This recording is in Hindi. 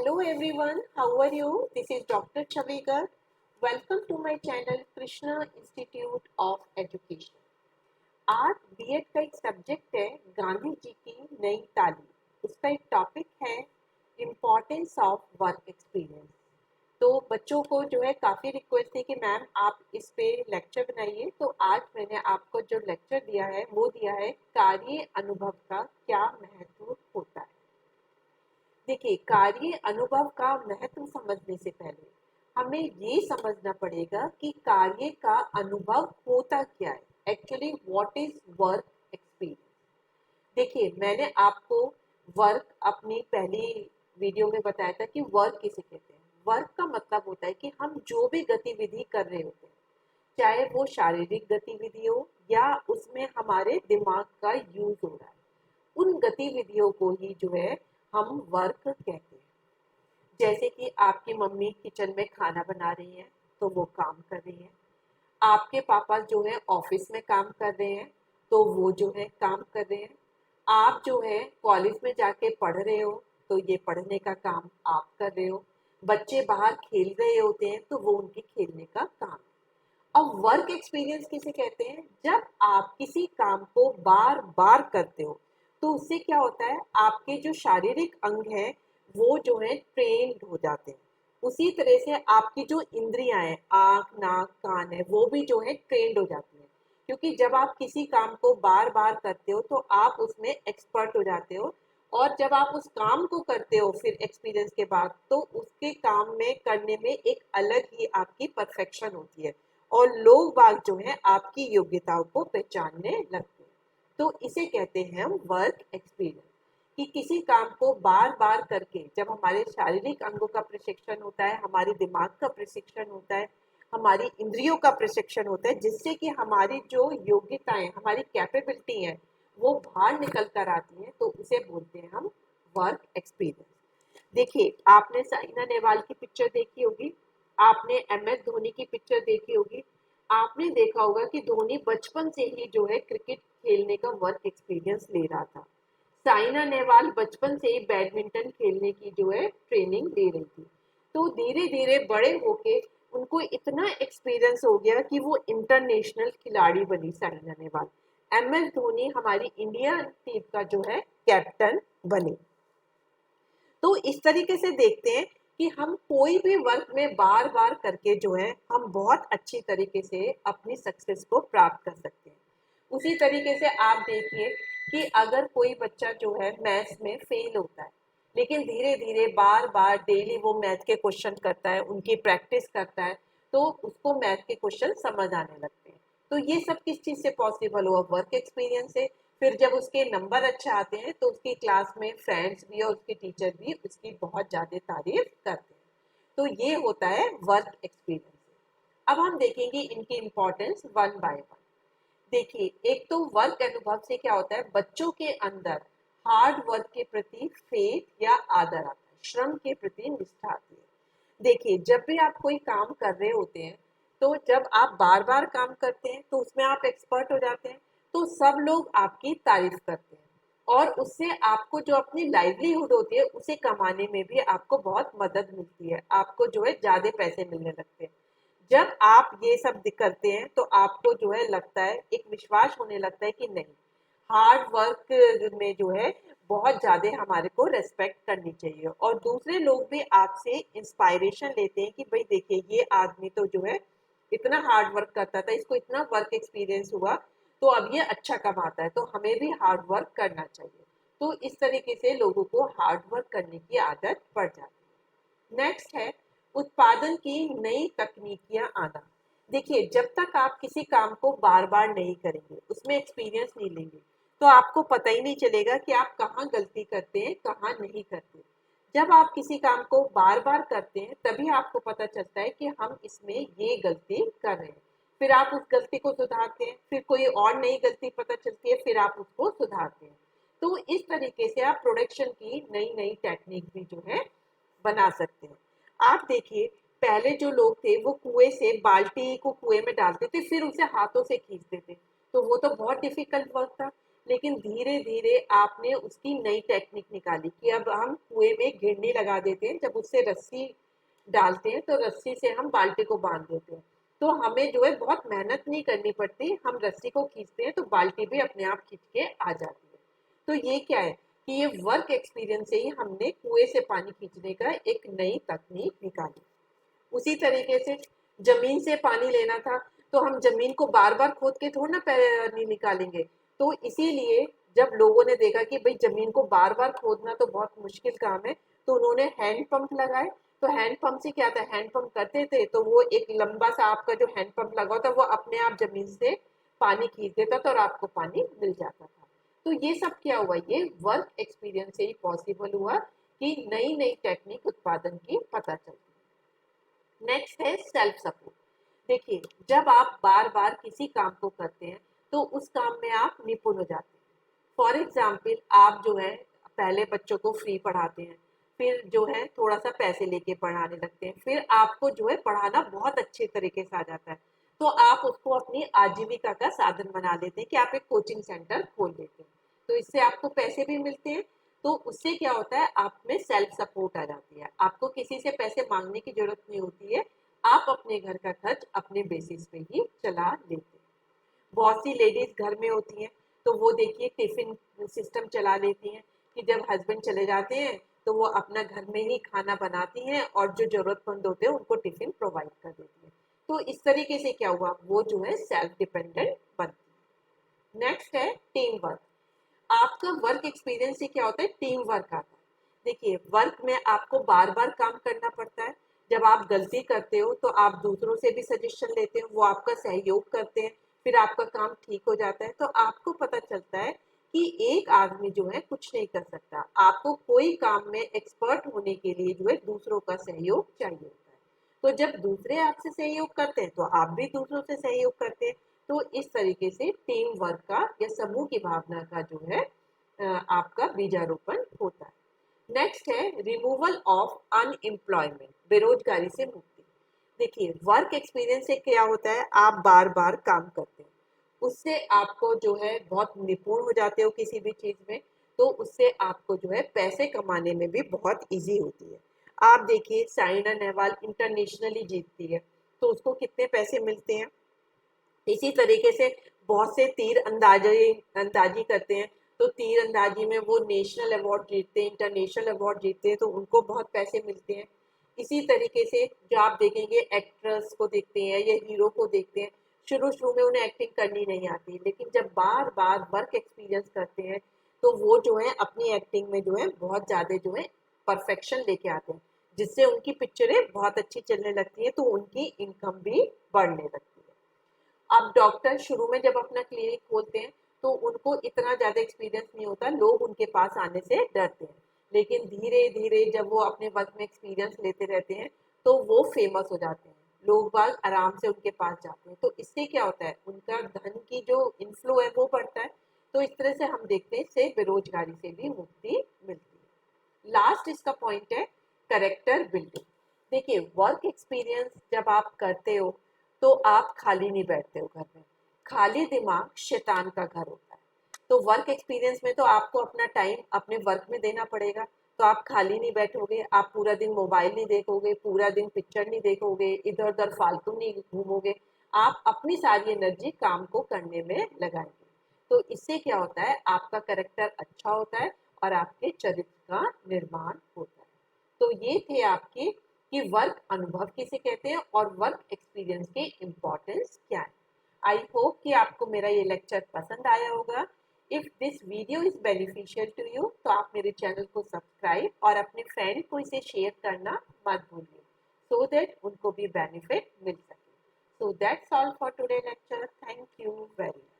Hello everyone, how are you? This is Dr. Chavigar. Welcome to my channel Krishna Institute of Education. आज बीएड का एक सब्जेक्ट है गांधी जी की नई तालीम. उसका एक टॉपिक है इम्पोर्टेंस ऑफ वर्क एक्सपीरियंस. तो बच्चों को जो है काफ़ी रिक्वेस्ट थी कि मैम आप इस पे लेक्चर बनाइए. तो आज मैंने आपको जो लेक्चर दिया है वो दिया है कार्य अनुभव का क्या महत्व होता है. देखिए, कार्य अनुभव का महत्व समझने से पहले हमें ये समझना पड़ेगा कि कार्य का अनुभव होता क्या है. Actually what is work experience. देखिए, मैंने आपको वर्क अपनी पहली वीडियो में बताया था कि वर्क किसे कहते हैं. वर्क का मतलब होता है कि हम जो भी गतिविधि कर रहे होते हैं, चाहे वो शारीरिक गतिविधि हो या उसमें हमारे दिमाग का यूज हो रहा है, उन गतिविधियों को ही जो है हम वर्क कहते हैं. जैसे कि आपकी मम्मी किचन में खाना बना रही है तो वो काम कर रही है. आपके पापा जो है ऑफिस में काम कर रहे हैं तो वो जो है काम कर रहे हैं. आप जो है कॉलेज में जाके पढ़ रहे हो तो ये पढ़ने का काम आप कर रहे हो. बच्चे बाहर खेल रहे होते हैं तो वो उनके खेलने का काम. अब वर्क एक्सपीरियंस किसे कहते हैं? जब आप किसी काम को बार बार करते हो तो उससे क्या होता है, आपके जो शारीरिक अंग हैं वो जो है ट्रेन्ड हो जाते हैं. उसी तरह से आपकी जो इंद्रियां हैं, आँख, नाक, कान है, वो भी जो है ट्रेन्ड हो जाती हैं. क्योंकि जब आप किसी काम को बार बार करते हो तो आप उसमें एक्सपर्ट हो जाते हो. और जब आप उस काम को करते हो फिर एक्सपीरियंस के बाद, तो उसके काम में करने में एक अलग ही आपकी परफेक्शन होती है और लोग बाग जो है आपकी योग्यताओं को पहचानने लगते हैं. तो इसे कहते हैं हम वर्क एक्सपीरियंस. कि किसी काम को बार बार करके जब हमारे शारीरिक अंगों का प्रशिक्षण होता है, हमारे दिमाग का प्रशिक्षण होता है, हमारी इंद्रियों का प्रशिक्षण होता है, जिससे कि हमारी जो योग्यताएं, हमारी कैपेबिलिटी है वो बाहर निकल कर आती हैं, तो उसे बोलते हैं हम वर्क एक्सपीरियंस. देखिए, आपने साइना नेहवाल की पिक्चर देखी होगी, आपने एमएस धोनी की पिक्चर देखी होगी. आपने देखा होगा कि धोनी बचपन से ही जो है क्रिकेट खेलने का वर्क एक्सपीरियंस ले रहा था. साइना नेहवाल बचपन से ही बैडमिंटन खेलने की जो है ट्रेनिंग ले रही थी. तो धीरे धीरे बड़े होके उनको इतना एक्सपीरियंस हो गया कि वो इंटरनेशनल खिलाड़ी बनी साइना नेहवाल. एमएस धोनी हमारी इंडिया टीम का जो है कैप्टन बने. तो इस तरीके से देखते हैं कि हम कोई भी वर्क में बार बार करके जो है हम बहुत अच्छी तरीके से अपनी सक्सेस को प्राप्त कर सकते हैं. उसी तरीके से आप देखिए कि अगर कोई बच्चा जो है मैथ्स में फेल होता है, लेकिन धीरे धीरे बार बार डेली वो मैथ के क्वेश्चन करता है, उनकी प्रैक्टिस करता है, तो उसको मैथ के क्वेश्चन समझ आने लगते हैं. तो ये सब किस चीज़ से पॉसिबल हुआ? वर्क एक्सपीरियंस से. फिर जब उसके नंबर अच्छे आते हैं तो उसकी क्लास में फ्रेंड्स भी और उसके टीचर भी उसकी बहुत ज़्यादा तारीफ करते हैं. तो ये होता है वर्क एक्सपीरियंस. अब हम देखेंगे इनकी इम्पोर्टेंस वन बाय वन. देखिए, एक तो वर्क अनुभव से क्या होता है, बच्चों के अंदर हार्ड वर्क के प्रति फेथ या आदर आता है, श्रम के प्रति निष्ठा आती है. देखिए, जब भी आप कोई काम कर रहे होते हैं तो जब आप बार बार काम करते हैं तो उसमें आप एक्सपर्ट हो जाते हैं, तो सब लोग आपकी तारीफ करते हैं और उससे आपको जो अपनी लाइवलीहुड होती है उसे कमाने में भी आपको बहुत मदद मिलती है. आपको जो है ज़्यादा पैसे मिलने लगते हैं. जब आप ये सब करते हैं तो आपको जो है लगता है, एक विश्वास होने लगता है कि नहीं, हार्ड वर्क में जो है बहुत ज़्यादा हमारे को रेस्पेक्ट करनी चाहिए. और दूसरे लोग भी आपसे इंस्पायरेशन लेते हैं कि भाई देखिए, ये आदमी तो जो है इतना हार्ड वर्क करता था, इसको इतना वर्क एक्सपीरियंस हुआ, तो अब ये अच्छा कमाता है, तो हमें भी हार्ड वर्क करना चाहिए. तो इस तरीके से लोगों को हार्ड वर्क करने की आदत पड़ जाती है. नेक्स्ट है उत्पादन की नई तकनीकियां आना. देखिए, जब तक आप किसी काम को बार बार नहीं करेंगे, उसमें एक्सपीरियंस नहीं लेंगे, तो आपको पता ही नहीं चलेगा कि आप कहाँ गलती करते हैं, कहाँ नहीं करते. जब आप किसी काम को बार बार करते हैं तभी आपको पता चलता है कि हम इसमें ये गलती कर रहे हैं. फिर आप उस गलती को सुधारते हैं, फिर कोई और नई गलती पता चलती है, फिर आप उसको सुधारते हैं. तो इस तरीके से आप प्रोडक्शन की नई नई टेक्निक भी जो है बना सकते हैं. आप देखिए, पहले जो लोग थे वो कुएं से बाल्टी को कुएं में डालते थे, फिर उसे हाथों से खींचते थे, तो वो तो बहुत डिफिकल्ट वर्क था. लेकिन धीरे धीरे आपने उसकी नई टेक्निक निकाली कि अब हम कुएं में गिरनी लगा देते हैं, जब उससे रस्सी डालते हैं तो रस्सी से हम बाल्टी को बांध देते हैं, तो हमें जो है बहुत मेहनत नहीं करनी पड़ती, हम रस्सी को खींचते हैं तो बाल्टी भी अपने आप खींच के आ जाती है। तो ये क्या है कि ये वर्क एक्सपीरियंस से ही हमने कुएं से पानी खींचने का एक नई तकनीक निकाली। उसी तरीके से जमीन से पानी लेना था, तो हम जमीन को बार बार खोद के थोड़ा ना पानी निकालेंगे। तो इसीलिए जब लोगों ने देखा कि भाई जमीन को बार बार खोदना तो बहुत मुश्किल काम है, तो उन्होंने हैंड पंप लगाए। तो हैंड पंप से क्या था, हैंड पंप करते थे तो वो एक लंबा सा आपका जो हैंड पंप लगा होता वो अपने आप जमीन से पानी खींच देता था और आपको पानी मिल जाता था। तो ये सब क्या हुआ, ये वर्क एक्सपीरियंस से ही पॉसिबल हुआ कि नई नई टेक्निक उत्पादन की पता चली। नेक्स्ट है सेल्फ सपोर्ट। देखिए, जब आप बार बार किसी काम को करते हैं तो उस काम में आप निपुण हो जाते हैं। फॉर एग्जाम्पल, आप जो है पहले बच्चों को फ्री पढ़ाते हैं, फिर जो है थोड़ा सा पैसे लेके पढ़ाने लगते हैं, फिर आपको जो है पढ़ाना बहुत अच्छे तरीके से आ जाता है, तो आप उसको अपनी आजीविका का साधन बना लेते हैं कि आप एक कोचिंग सेंटर खोल लेते हैं। तो इससे आपको पैसे भी मिलते हैं, तो उससे क्या होता है, आप में सेल्फ सपोर्ट आ जाती है, आपको किसी से पैसे मांगने की जरूरत नहीं होती है, आप अपने घर का खर्च अपने बेसिस पे ही चला लेते हैं। बहुत सी लेडीज घर में होती हैं, तो वो देखिए टिफिन सिस्टम चला लेती हैं कि जब हस्बैंड चले जाते हैं तो वो अपना घर में ही खाना बनाती हैं और जो जरूरतमंद होते हैं उनको टिफिन प्रोवाइड कर देती हैं। तो इस तरीके से क्या हुआ, वो जो है सेल्फ डिपेंडेंट बनती है। नेक्स्ट है टीम वर्क। आपका वर्क एक्सपीरियंस से क्या होता है, टीम वर्क आता है। देखिए, वर्क में आपको बार बार काम करना पड़ता है। जब आप गलती करते हो तो आप दूसरों से भी सजेशन लेते हैं, वो आपका सहयोग करते हैं, फिर आपका काम ठीक हो जाता है। तो आपको पता चलता है कि एक आदमी जो है कुछ नहीं कर सकता, आपको कोई काम में एक्सपर्ट होने के लिए जो है दूसरों का सहयोग चाहिए होता है। तो जब दूसरे आपसे सहयोग करते हैं तो आप भी दूसरों से सहयोग करते हैं। तो इस तरीके से टीम वर्क का या समूह की भावना का जो है आपका बीजारोपण होता है। नेक्स्ट है रिमूवल ऑफ अनएम्प्लॉयमेंट, बेरोजगारी से मुक्ति। देखिए, वर्क एक्सपीरियंस से क्या होता है, आप बार बार काम करते हैं, उससे आपको जो है बहुत निपुण हो जाते हो किसी भी चीज में, तो उससे आपको जो है पैसे कमाने में भी बहुत इजी होती है। आप देखिए, साइना नेहवाल इंटरनेशनली जीतती है तो उसको कितने पैसे मिलते हैं। इसी तरीके से बहुत से तीर अंदाजी अंदाजी करते हैं, तो तीर अंदाजी में वो नेशनल अवार्ड जीतते हैं, इंटरनेशनल अवार्ड जीतते हैं, तो उनको बहुत पैसे मिलते हैं। इसी तरीके से जो आप देखेंगे एक्ट्रेस को देखते हैं या हीरो को देखते हैं, शुरू शुरू में उन्हें एक्टिंग करनी नहीं आती, लेकिन जब बार बार वर्क एक्सपीरियंस करते हैं तो वो जो है अपनी एक्टिंग में जो है बहुत ज्यादा जो है परफेक्शन लेके आते हैं, जिससे उनकी पिक्चरें बहुत अच्छी चलने लगती है, तो उनकी इनकम भी बढ़ने लगती है। अब डॉक्टर शुरू में जब अपना क्लिनिक खोलते हैं तो उनको इतना ज़्यादा एक्सपीरियंस नहीं होता, लोग उनके पास आने से डरते हैं, लेकिन धीरे धीरे जब वो अपने वर्क में एक्सपीरियंस लेते रहते हैं तो वो फेमस हो जाते हैं, लोग बाग आराम से उनके पास जाते हैं। तो इससे क्या होता है, उनका धन की जो इनफ्लो है वो बढ़ता है। तो इस तरह से हम देखते हैं इससे बेरोजगारी से भी मुक्ति मिलती है। लास्ट इसका पॉइंट है करेक्टर बिल्डिंग। देखिए, वर्क एक्सपीरियंस जब आप करते हो तो आप खाली नहीं बैठते हो घर में, खाली दिमाग शैतान का घर होता है। तो वर्क एक्सपीरियंस में तो आपको अपना टाइम अपने वर्क में देना पड़ेगा, तो आप खाली नहीं बैठोगे, आप पूरा दिन मोबाइल नहीं देखोगे, पूरा दिन पिक्चर नहीं देखोगे, इधर उधर फालतू नहीं घूमोगे, आप अपनी सारी एनर्जी काम को करने में लगाएंगे। तो इससे क्या होता है, आपका करेक्टर अच्छा होता है और आपके चरित्र का निर्माण होता है। तो ये थे आपके कि वर्क अनुभव किसे कहते हैं और वर्क एक्सपीरियंस के इम्पोर्टेंस क्या है। आई होप कि आपको मेरा ये लेक्चर पसंद आया होगा। If this video is beneficial to you तो आप मेरे चैनल को सब्सक्राइब और अपने फ्रेंड को इसे शेयर करना मत भूलिए, सो दैट उनको भी बेनिफिट मिल सके। So that's all for today lecture. Thank you very much.